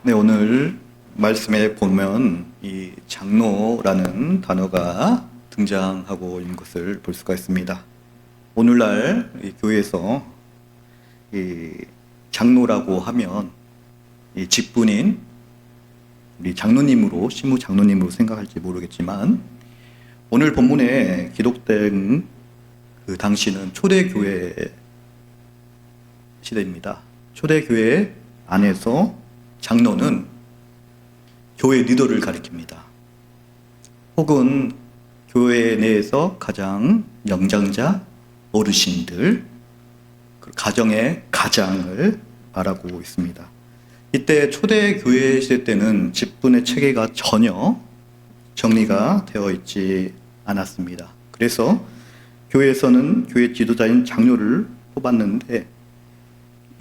네, 오늘 말씀에 보면 이 장로라는 단어가 등장하고 있는 것을 볼 수가 있습니다. 오늘날 이 교회에서 이 장로라고 하면 이 직분인 우리 장로님으로 시무 장로님으로 생각할지 모르겠지만 오늘 본문에 기록된 그 당시는 초대교회 시대입니다. 초대교회 안에서 장로는 교회 리더를 가리킵니다. 혹은 교회 내에서 가장 연장자, 어르신들, 가정의 가장을 말하고 있습니다. 이때 초대교회 시대 때는 직분의 체계가 전혀 정리가 되어 있지 않았습니다. 그래서 교회에서는 교회 지도자인 장로를 뽑았는데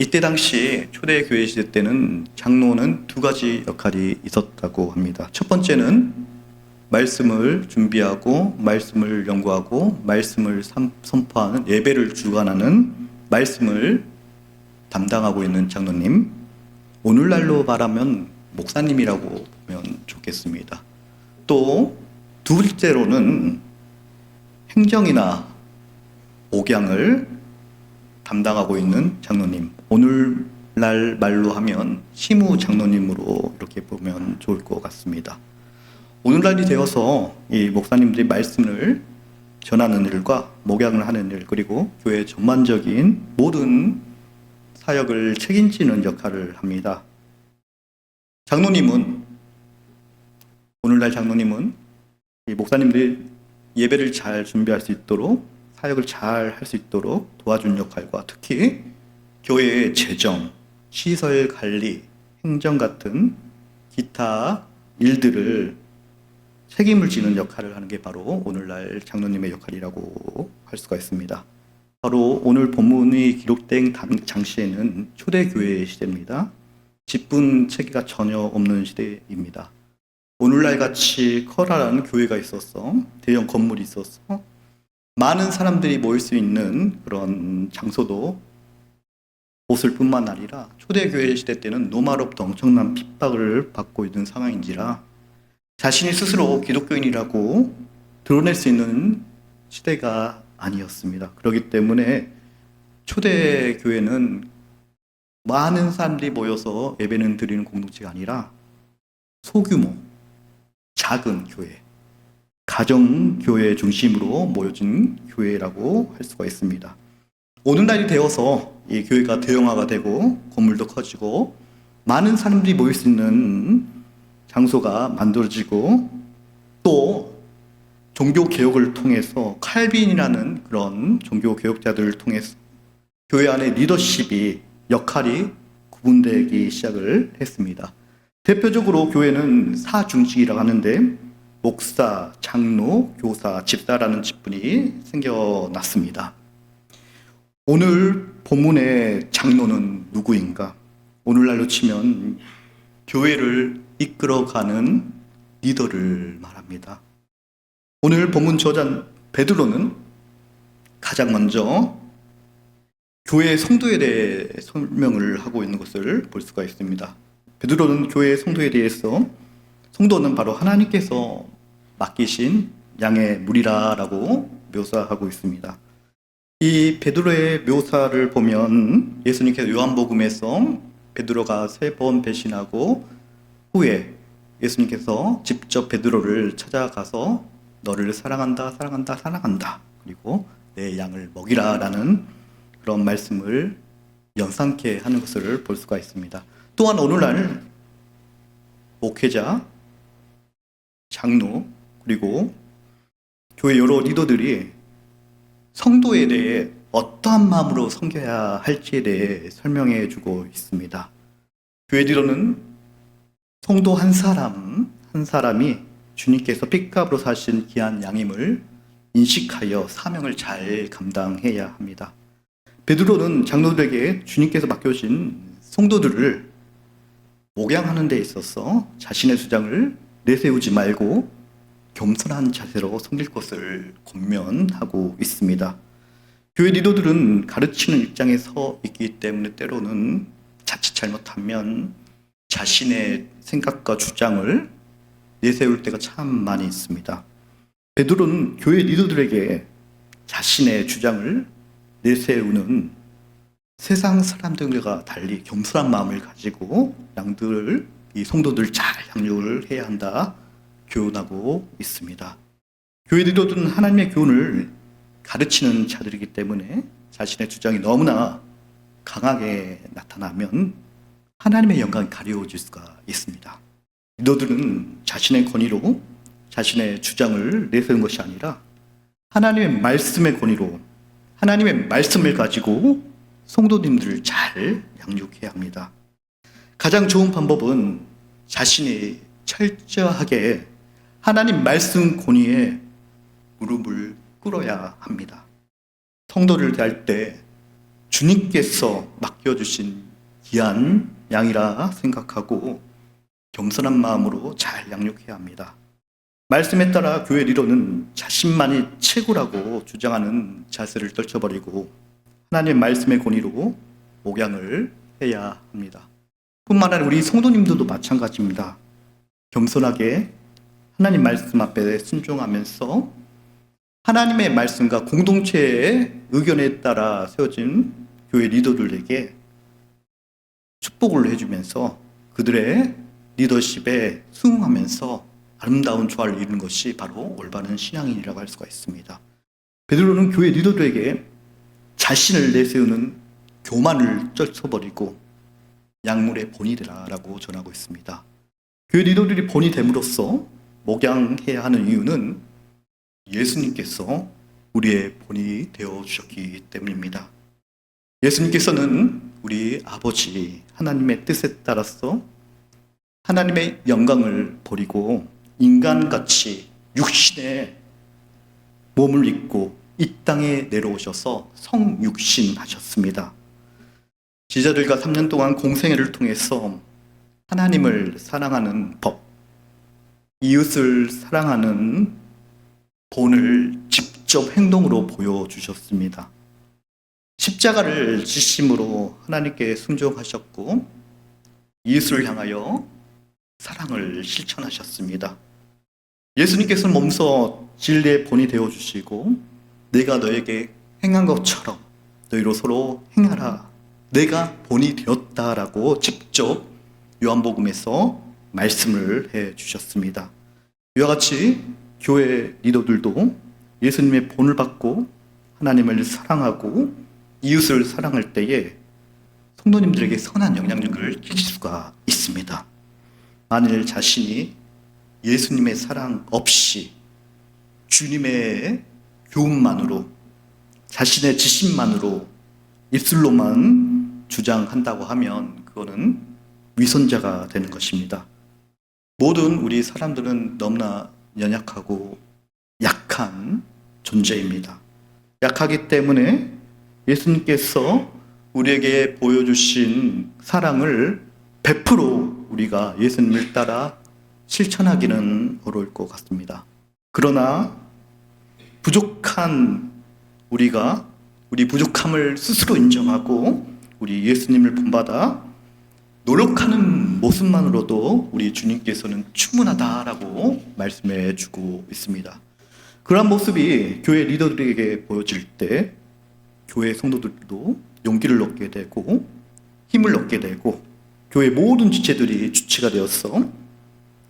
이때 당시 초대교회 시대 때는 장로는 두 가지 역할이 있었다고 합니다. 첫 번째는 말씀을 준비하고 말씀을 연구하고 말씀을 선포하는 예배를 주관하는 말씀을 담당하고 있는 장로님, 오늘날로 말하면 목사님이라고 보면 좋겠습니다. 또 둘째로는 행정이나 옥양을 담당하고 있는 장로님, 오늘날 말로 하면 시무 장로님으로 이렇게 보면 좋을 것 같습니다. 오늘날이 되어서 이 목사님들이 말씀을 전하는 일과 목양을 하는 일, 그리고 교회 전반적인 모든 사역을 책임지는 역할을 합니다. 장로님은, 오늘날 장로님은 이 목사님들이 예배를 잘 준비할 수 있도록, 사역을 잘 할 수 있도록 도와준 역할과 특히 교회의 재정, 시설 관리, 행정 같은 기타 일들을 책임을 지는 역할을 하는 게 바로 오늘날 장로님의 역할이라고 할 수가 있습니다. 바로 오늘 본문이 기록된 당시에는 초대교회 시대입니다. 직분 체계가 전혀 없는 시대입니다. 오늘날 같이 커다란 교회가 있었어, 대형 건물이 있었어, 많은 사람들이 모일 수 있는 그런 장소도 없을 뿐만 아니라 초대교회 시대 때는 노마로부터 엄청난 핍박을 받고 있는 상황인지라 자신이 스스로 기독교인이라고 드러낼 수 있는 시대가 아니었습니다. 그렇기 때문에 초대교회는 많은 사람들이 모여서 예배는 드리는 공동체가 아니라 소규모, 작은 교회, 가정교회 중심으로 모여진 교회라고 할 수가 있습니다. 오늘날이 되어서 이 교회가 대형화가 되고 건물도 커지고 많은 사람들이 모일 수 있는 장소가 만들어지고 또 종교개혁을 통해서 칼빈이라는 그런 종교개혁자들을 통해서 교회 안에 리더십이 역할이 구분되기 시작을 했습니다. 대표적으로 교회는 사중직이라고 하는데 목사, 장로, 교사, 집사라는 직분이 생겨났습니다. 오늘 본문의 장로는 누구인가? 오늘날로 치면 교회를 이끌어가는 리더를 말합니다. 오늘 본문 저자 베드로는 가장 먼저 교회 성도에 대해 설명을 하고 있는 것을 볼 수가 있습니다. 베드로는 교회 성도에 대해서 성도는 바로 하나님께서 맡기신 양의 무리라라고 묘사하고 있습니다. 이 베드로의 묘사를 보면 예수님께서 요한복음에서 베드로가 3번 배신하고 후에 예수님께서 직접 베드로를 찾아가서 너를 사랑한다, 사랑한다, 사랑한다. 그리고 내 양을 먹이라 라는 그런 말씀을 연상케 하는 것을 볼 수가 있습니다. 또한 오늘날 목회자, 장로, 그리고 교회 여러 리더들이 성도에 대해 어떠한 마음으로 섬겨야 할지에 대해 설명해 주고 있습니다. 교회 리더는 성도 한 사람이 주님께서 핏값으로 사신 귀한 양임을 인식하여 사명을 잘 감당해야 합니다. 베드로는 장로들에게 주님께서 맡겨주신 성도들을 목양하는 데 있어서 자신의 주장을 내세우지 말고 겸손한 자세로 섬길 것을 권면하고 있습니다. 교회 리더들은 가르치는 입장에 서 있기 때문에 때로는 자칫 잘못하면 자신의 생각과 주장을 내세울 때가 참 많이 있습니다. 베드로는 교회 리더들에게 자신의 주장을 내세우는 세상 사람들과 달리 겸손한 마음을 가지고 이 성도들을 잘 양육을 해야 한다 교훈하고 있습니다. 교회 리더들은 하나님의 교훈을 가르치는 자들이기 때문에 자신의 주장이 너무나 강하게 나타나면 하나님의 영광이 가려워질 수가 있습니다. 리더들은 자신의 권위로 자신의 주장을 내세우는 것이 아니라 하나님의 말씀의 권위로 하나님의 말씀을 가지고 성도님들을 잘 양육해야 합니다. 가장 좋은 방법은 자신이 철저하게 하나님 말씀 권위에 무릎을 꿇어야 합니다. 성도를 대할 때 주님께서 맡겨주신 귀한 양이라 생각하고 겸손한 마음으로 잘 양육해야 합니다. 말씀에 따라 교회 리더는 자신만이 최고라고 주장하는 자세를 떨쳐버리고 하나님의 말씀의 권위로 목양을 해야 합니다. 뿐만 아니라 우리 성도님들도 마찬가지입니다. 겸손하게 하나님 말씀 앞에 순종하면서 하나님의 말씀과 공동체의 의견에 따라 세워진 교회 리더들에게 축복을 해주면서 그들의 리더십에 수긍하면서 아름다운 조화를 이루는 것이 바로 올바른 신앙인이라고 할 수가 있습니다. 베드로는 교회 리더들에게 자신을 내세우는 교만을 떨쳐버리고 양물의 본이 되라라고 전하고 있습니다. 교회 리더들이 본이 됨으로써 목양해야 하는 이유는 예수님께서 우리의 본이 되어주셨기 때문입니다. 예수님께서는 우리 아버지 하나님의 뜻에 따라서 하나님의 영광을 버리고 인간같이 육신의 몸을 입고 이 땅에 내려오셔서 성육신하셨습니다. 제자들과 3년 동안 공생애를 통해서 하나님을 사랑하는 법, 이웃을 사랑하는 본을 직접 행동으로 보여주셨습니다. 십자가를 지심으로 하나님께 순종하셨고 이웃을 향하여 사랑을 실천하셨습니다. 예수님께서는 몸소 진리의 본이 되어주시고 내가 너에게 행한 것처럼 너희로 서로 행하라. 내가 본이 되었다라고 직접 요한복음에서 말씀을 해주셨습니다. 이와 같이 교회 리더들도 예수님의 본을 받고 하나님을 사랑하고 이웃을 사랑할 때에 성도님들에게 선한 영향력을 끼칠 수가 있습니다. 만일 자신이 예수님의 사랑 없이 주님의 교훈만으로 자신의 지식만으로 입술로만 주장한다고 하면 그거는 위선자가 되는 것입니다. 모든 우리 사람들은 너무나 연약하고 약한 존재입니다. 약하기 때문에 예수님께서 우리에게 보여주신 사랑을 100% 우리가 예수님을 따라 실천하기는 어려울 것 같습니다. 그러나 부족한 우리 부족함을 스스로 인정하고 우리 예수님을 본받아 노력하는 모습만으로도 우리 주님께서는 충분하다라고 말씀해 주고 있습니다. 그러한 모습이 교회 리더들에게 보여질 때 교회 성도들도 용기를 얻게 되고 힘을 얻게 되고 교회 모든 지체들이 주체가 되어서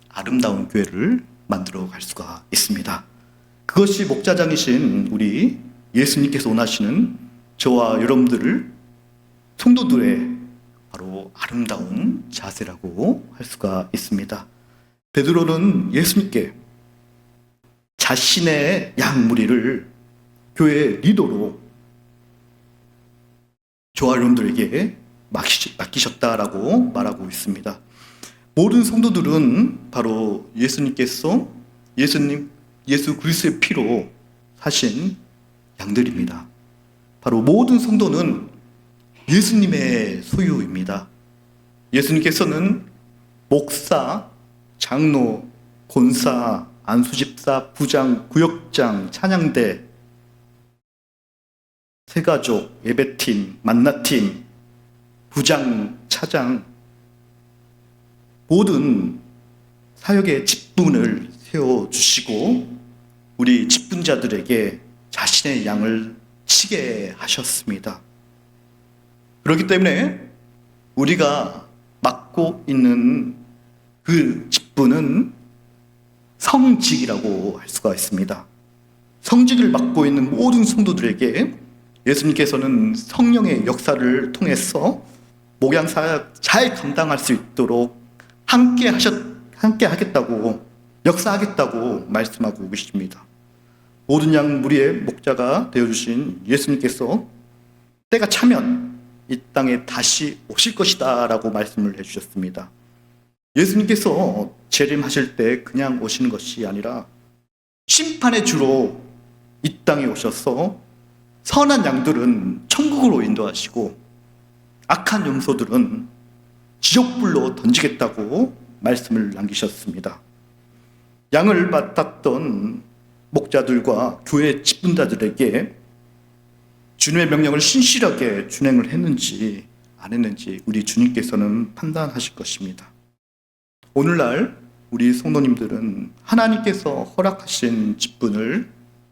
아름다운 교회를 만들어 갈 수가 있습니다. 그것이 목자장이신 우리 예수님께서 원하시는 저와 여러분들을 성도들의 바로 아름다운 자세라고 할 수가 있습니다. 베드로는 예수님께 자신의 양무리를 교회 리더로 저와 여러분들에게 맡기셨다라고 말하고 있습니다. 모든 성도들은 바로 예수 그리스도의 피로 사신 양들입니다. 바로 모든 성도는 예수님의 소유입니다. 예수님께서는 목사, 장로, 권사, 안수집사, 부장, 구역장, 찬양대, 새가족, 예배팀, 만나팀, 부장, 차장 모든 사역의 직분을 세워주시고 우리 직분자들에게 자신의 양을 치게 하셨습니다. 그렇기 때문에 우리가 맡고 있는 그 직분은 성직이라고 할 수가 있습니다. 성직을 맡고 있는 모든 성도들에게 예수님께서는 성령의 역사를 통해서 목양 사역 잘 감당할 수 있도록 함께 하겠다고, 역사하겠다고 말씀하고 계십니다. 모든 양 무리의 목자가 되어주신 예수님께서 때가 차면 이 땅에 다시 오실 것이다 라고 말씀을 해주셨습니다. 예수님께서 재림하실 때 그냥 오시는 것이 아니라 심판의 주로 이 땅에 오셔서 선한 양들은 천국으로 인도하시고 악한 염소들은 지옥불로 던지겠다고 말씀을 남기셨습니다. 양을 맡았던 목자들과 교회 직분자들에게 주님의 명령을 신실하게 준행을 했는지 안 했는지 우리 주님께서는 판단하실 것입니다. 오늘날 우리 성도님들은 하나님께서 허락하신 직분을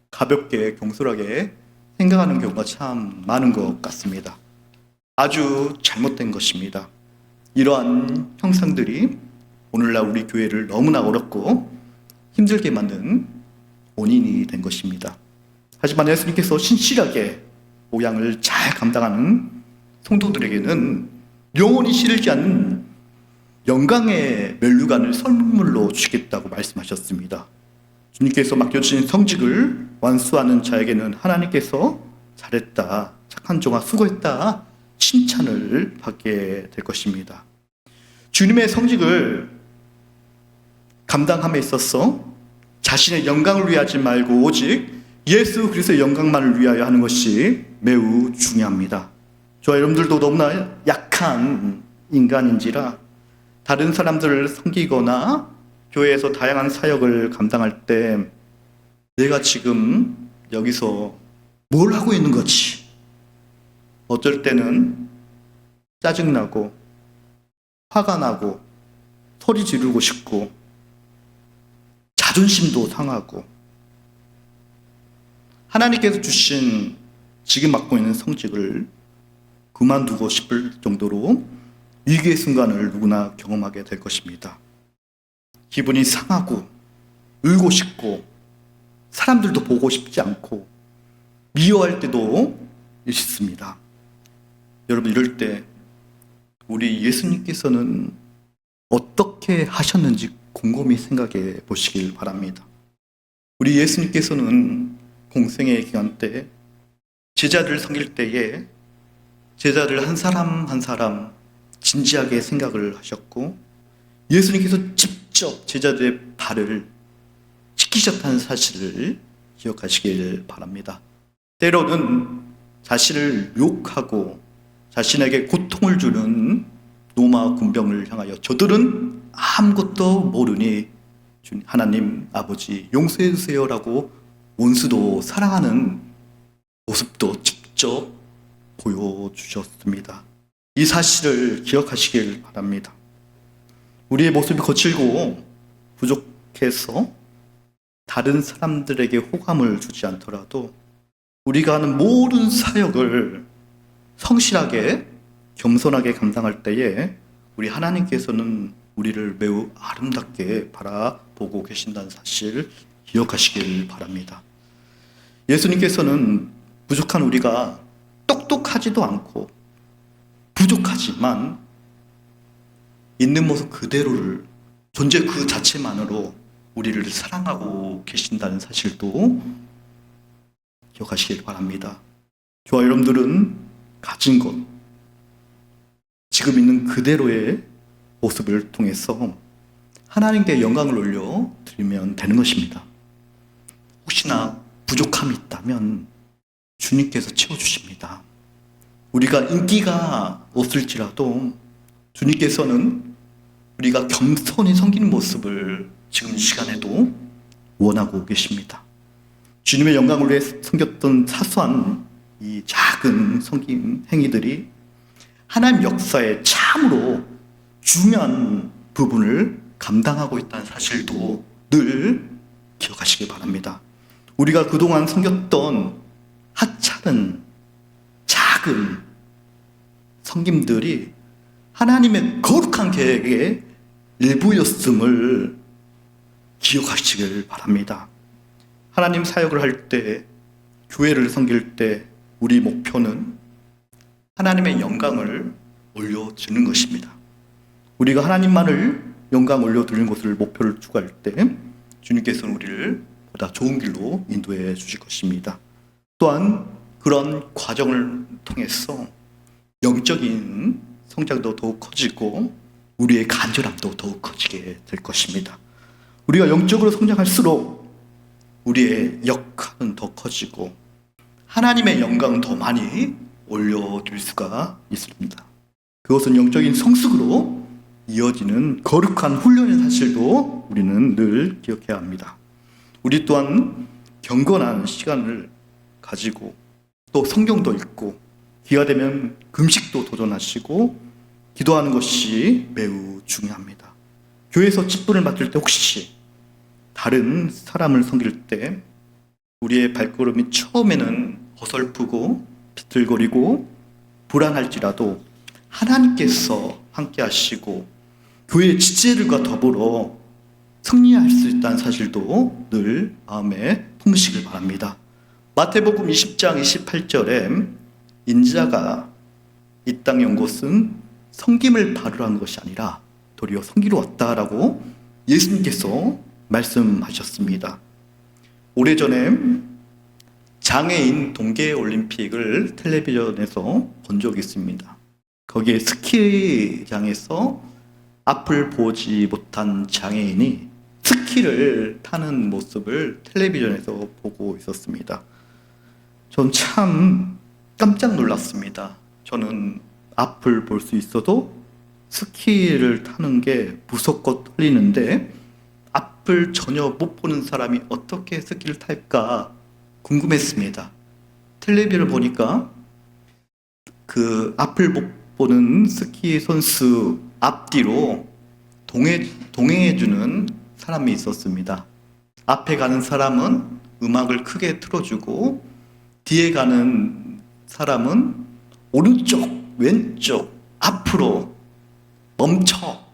가볍게 경솔하게 생각하는 경우가 참 많은 것 같습니다. 아주 잘못된 것입니다. 이러한 형상들이 오늘날 우리 교회를 너무나 어렵고 힘들게 만든 원인이 된 것입니다. 하지만 예수님께서 신실하게 목양을 잘 감당하는 성도들에게는 영원히 시들지 않는 영광의 멸류관을 선물로 주시겠다고 말씀하셨습니다. 주님께서 맡겨주신 성직을 완수하는 자에게는 하나님께서 잘했다, 착한 종아 수고했다 칭찬을 받게 될 것입니다. 주님의 성직을 감당함에 있어서 자신의 영광을 위하지 말고 오직 예수 그리스도의 영광만을 위하여 하는 것이 매우 중요합니다. 저와 여러분들도 너무나 약한 인간인지라 다른 사람들을 섬기거나 교회에서 다양한 사역을 감당할 때 내가 지금 여기서 뭘 하고 있는 거지? 어쩔 때는 짜증나고 화가 나고 소리 지르고 싶고 자존심도 상하고 하나님께서 주신 지금 맡고 있는 성직을 그만두고 싶을 정도로 위기의 순간을 누구나 경험하게 될 것입니다. 기분이 상하고 울고 싶고 사람들도 보고 싶지 않고 미워할 때도 있습니다. 여러분, 이럴 때 우리 예수님께서는 어떻게 하셨는지 곰곰이 생각해 보시길 바랍니다. 우리 예수님께서는 공생의 기간 때 제자들을 섬길 때에 제자들 한 사람 한 사람 진지하게 생각을 하셨고 예수님께서 직접 제자들의 발을 씻기셨다는 사실을 기억하시길 바랍니다. 때로는 자신을 욕하고 자신에게 고통을 주는 로마 군병을 향하여 저들은 아무것도 모르니 하나님 아버지 용서해 주세요라고 원수도 사랑하는 모습도 직접 보여주셨습니다. 이 사실을 기억하시길 바랍니다. 우리의 모습이 거칠고 부족해서 다른 사람들에게 호감을 주지 않더라도 우리가 하는 모든 사역을 성실하게 겸손하게 감당할 때에 우리 하나님께서는 우리를 매우 아름답게 바라보고 계신다는 사실 기억하시길 바랍니다. 예수님께서는 부족한 우리가 똑똑하지도 않고 부족하지만 있는 모습 그대로를 존재 그 자체만으로 우리를 사랑하고 계신다는 사실도 기억하시길 바랍니다. 저와 여러분들은 가진 것, 지금 있는 그대로의 모습을 통해서 하나님께 영광을 올려 드리면 되는 것입니다. 혹시나 부족함이 있다면 주님께서 채워주십니다. 우리가 인기가 없을지라도 주님께서는 우리가 겸손히 섬기는 모습을 지금 이 시간에도 원하고 계십니다. 주님의 영광을 위해 섬겼던 사소한 이 작은 섬김 행위들이 하나님 역사에 참으로 중요한 부분을 감당하고 있다는 사실도 늘 기억하시기 바랍니다. 우리가 그동안 섬겼던 하찮은 작은 섬김들이 하나님의 거룩한 계획의 일부였음을 기억하시길 바랍니다. 하나님 사역을 할 때, 교회를 섬길 때 우리 목표는 하나님의 영광을 올려드리는 것입니다. 우리가 하나님만을 영광 올려드리는 것을 목표를 추구할 때 주님께서는 우리를 보다 좋은 길로 인도해 주실 것입니다. 또한 그런 과정을 통해서 영적인 성장도 더욱 커지고 우리의 간절함도 더욱 커지게 될 것입니다. 우리가 영적으로 성장할수록 우리의 역할은 더 커지고 하나님의 영광은 더 많이 올려드릴 수가 있습니다. 그것은 영적인 성숙으로 이어지는 거룩한 훈련의 사실도 우리는 늘 기억해야 합니다. 우리 또한 경건한 시간을 가지고 또 성경도 읽고 기가 되면 금식도 도전하시고 기도하는 것이 매우 중요합니다. 교회에서 직분을 맡을 때 혹시 다른 사람을 섬길 때 우리의 발걸음이 처음에는 어설프고 비틀거리고 불안할지라도 하나님께서 함께 하시고 교회의 지체들과 더불어 승리할 수 있다는 사실도 늘 마음에 품으시길 바랍니다. 마태복음 20장 28절에 인자가 이 땅에 온 것은 섬김을 받으러 한 것이 아니라 도리어 섬기러 왔다라고 예수님께서 말씀하셨습니다. 오래전에 장애인 동계올림픽을 텔레비전에서 본 적이 있습니다. 거기에 스키장에서 앞을 보지 못한 장애인이 스키를 타는 모습을 텔레비전에서 보고 있었습니다. 전 참 깜짝 놀랐습니다. 저는 앞을 볼 수 있어도 스키를 타는 게 무섭고 떨리는데 앞을 전혀 못 보는 사람이 어떻게 스키를 탈까 궁금했습니다. 텔레비를 보니까 그 앞을 못 보는 스키 선수 앞뒤로 동행해주는 사람이 있었습니다. 앞에 가는 사람은 음악을 크게 틀어주고 뒤에 가는 사람은 오른쪽, 왼쪽, 앞으로 멈춰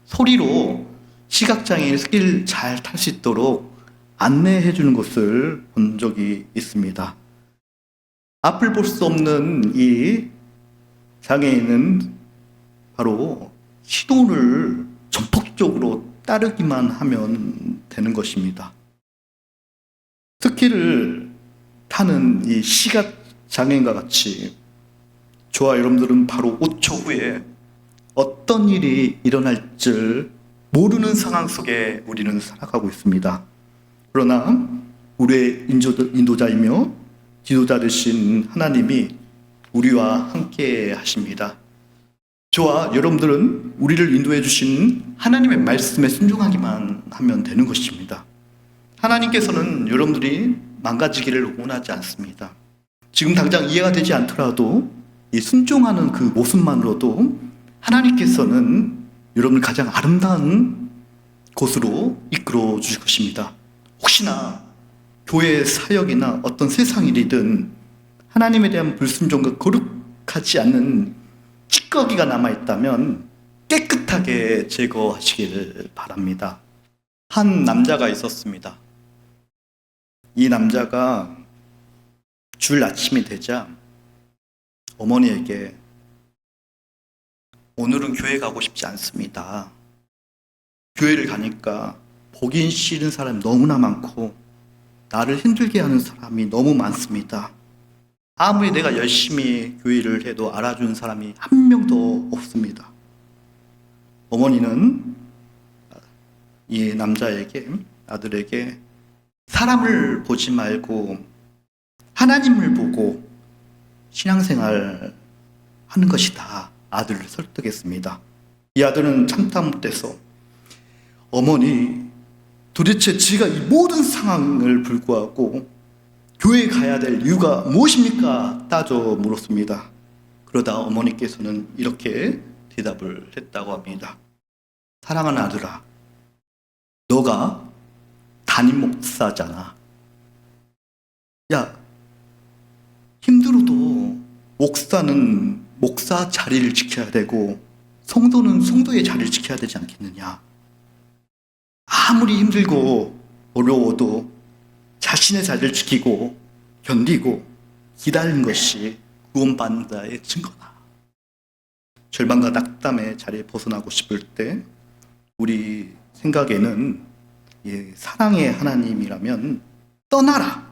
소리로 시각장애인 스키를 잘 탈 수 있도록 안내해 주는 것을 본 적이 있습니다. 앞을 볼 수 없는 이 장애인은 바로 시도를 전폭적으로 따르기만 하면 되는 것입니다. 스키를 타는 이 시각장애인과 같이 저와 여러분들은 바로 5초 후에 어떤 일이 일어날 줄 모르는 상황 속에 우리는 살아가고 있습니다. 그러나 우리의 인도자이며 지도자 되신 하나님이 우리와 함께 하십니다. 저와 여러분들은 우리를 인도해 주신 하나님의 말씀에 순종하기만 하면 되는 것입니다. 하나님께서는 여러분들이 망가지기를 원하지 않습니다. 지금 당장 이해가 되지 않더라도 이 순종하는 그 모습만으로도 하나님께서는 여러분을 가장 아름다운 곳으로 이끌어 주실 것입니다. 혹시나 교회 사역이나 어떤 세상 일이든 하나님에 대한 불순종과 거룩하지 않는 찌꺼기가 남아있다면 깨끗하게 제거하시길 바랍니다. 한 남자가 있었습니다. 이 남자가 주일 아침이 되자 어머니에게 오늘은 교회 가고 싶지 않습니다. 교회를 가니까 보기 싫은 사람이 너무나 많고 나를 힘들게 하는 사람이 너무 많습니다. 아무리 내가 열심히 교회를 해도 알아주는 사람이 한 명도 없습니다. 어머니는 이 남자에게, 아들에게 사람을 보지 말고 하나님을 보고 신앙생활 하는 것이다. 아들을 설득했습니다. 이 아들은 참다 못해서 어머니, 도대체 지가 이 모든 상황을 불구하고 교회에 가야 될 이유가 무엇입니까? 따져 물었습니다. 그러다 어머니께서는 이렇게 대답을 했다고 합니다. 사랑하는 아들아, 너가 담임 목사잖아. 야, 힘들어도 목사는 목사 자리를 지켜야 되고 성도는 성도의 자리를 지켜야 되지 않겠느냐. 아무리 힘들고 어려워도 자신의 자리를 지키고 견디고 기다리는 것이 구원받는 자의 증거다. 절망과 낙담의 자리에 벗어나고 싶을 때 우리 생각에는 사랑의 하나님이라면 떠나라,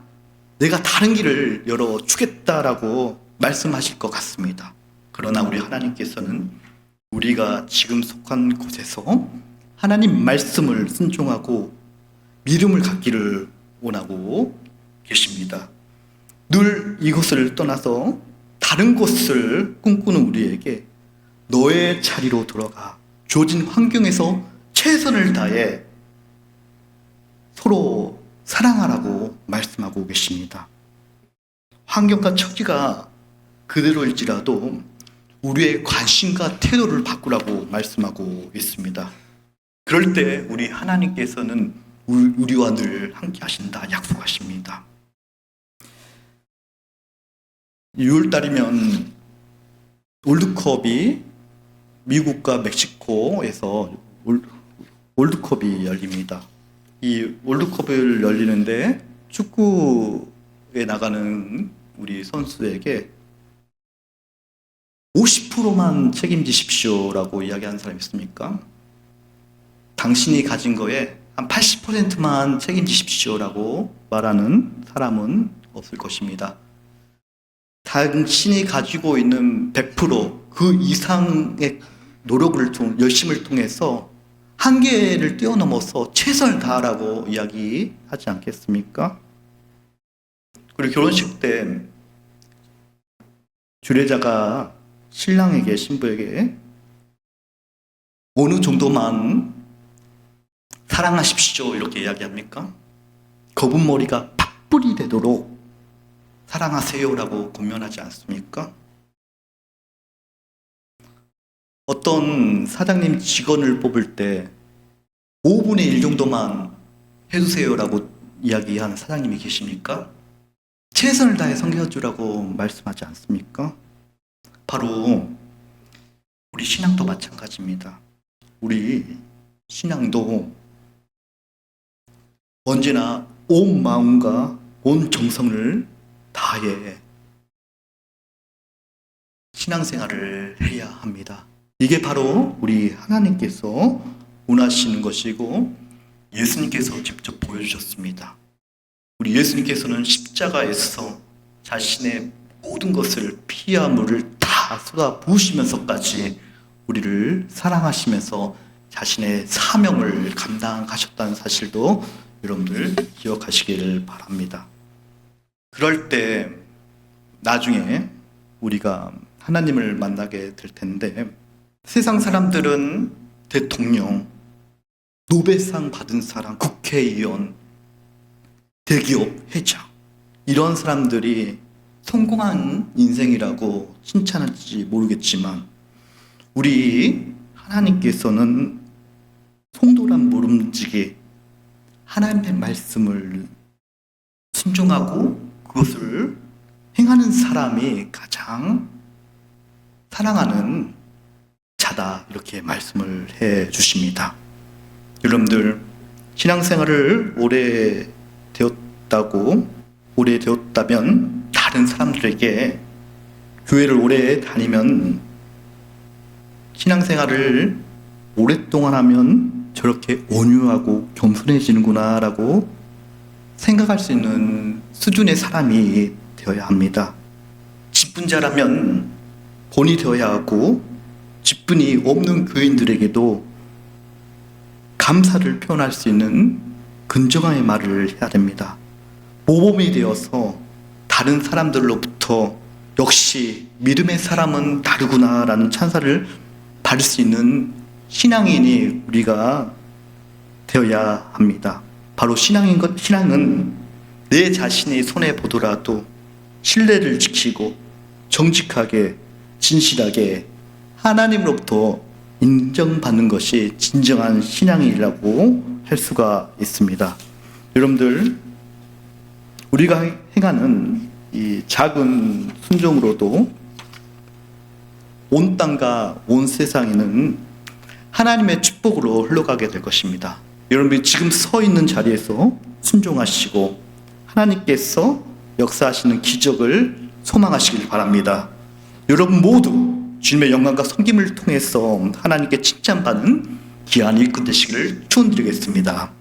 내가 다른 길을 열어주겠다라고 말씀하실 것 같습니다. 그러나 우리 하나님께서는 우리가 지금 속한 곳에서 하나님 말씀을 순종하고 믿음을 갖기를 원하고 계십니다. 늘 이곳을 떠나서 다른 곳을 꿈꾸는 우리에게 너의 자리로 돌아가 주어진 환경에서 최선을 다해 서로 사랑하라고 말씀하고 계십니다. 환경과 처지가 그대로일지라도 우리의 관심과 태도를 바꾸라고 말씀하고 있습니다. 그럴 때 우리 하나님께서는 우리와 늘 함께 하신다 약속하십니다. 6월달이면 월드컵이 미국과 멕시코에서 월드컵이 열립니다. 이 월드컵을 열리는데 축구에 나가는 우리 선수에게 50%만 책임지십시오라고 이야기하는 사람이 있습니까? 당신이 가진 거에 한 80%만 책임지십시오라고 말하는 사람은 없을 것입니다. 당신이 가지고 있는 100%그 이상의 노력을 열심을 통해서 한계를 뛰어넘어서 최선을 다하라고 이야기하지 않겠습니까? 그리고 결혼식 때 주례자가 신랑에게 신부에게 어느 정도만 사랑하십시오 이렇게 이야기합니까? 거북머리가 팥불이 되도록 사랑하세요라고 권면하지 않습니까? 어떤 사장님 직원을 뽑을 때 5분의 1 정도만 해주세요라고 이야기하는 사장님이 계십니까? 최선을 다해 섬겨주라고 말씀하지 않습니까? 바로 우리 신앙도 마찬가지입니다. 우리 신앙도 언제나 온 마음과 온 정성을 다해 신앙생활을 해야 합니다. 이게 바로 우리 하나님께서 원하시는 것이고 예수님께서 직접 보여주셨습니다. 우리 예수님께서는 십자가에서 자신의 모든 것을 피와 물을 다 쏟아 부으시면서까지 우리를 사랑하시면서 자신의 사명을 감당하셨다는 사실도 여러분들 기억하시기를 바랍니다. 그럴 때 나중에 우리가 하나님을 만나게 될 텐데 세상 사람들은 대통령, 노벨상 받은 사람, 국회의원, 대기업 회장 이런 사람들이 성공한 인생이라고 칭찬할지 모르겠지만 우리 하나님께서는 송도란 모름지기 하나님의 말씀을 순종하고 그것을 행하는 사람이 가장 사랑하는 자다 이렇게 말씀을 해 주십니다. 여러분들 신앙생활을 오래 되었다면 다른 사람들에게 교회를 오래 다니면 신앙생활을 오랫동안 하면 저렇게 온유하고 겸손해지는구나 라고 생각할 수 있는 수준의 사람이 되어야 합니다. 직분자라면 본이 되어야 하고 직분이 없는 교인들에게도 감사를 표현할 수 있는 근정함의 말을 해야 됩니다. 모범이 되어서 다른 사람들로부터 역시 믿음의 사람은 다르구나 라는 찬사를 받을 수 있는 신앙인이 우리가 되어야 합니다. 바로 신앙은 내 자신의 손해 보더라도 신뢰를 지키고 정직하게 진실하게 하나님으로부터 인정받는 것이 진정한 신앙이라고 할 수가 있습니다. 여러분들, 우리가 행하는 이 작은 순종으로도 온 땅과 온 세상에는 하나님의 축복으로 흘러가게 될 것입니다. 여러분들이 지금 서 있는 자리에서 순종하시고 하나님께서 역사하시는 기적을 소망하시길 바랍니다. 여러분 모두 주님의 영광과 섬김을 통해서 하나님께 칭찬받는 귀한 일꾼 되시기를 축원드리겠습니다.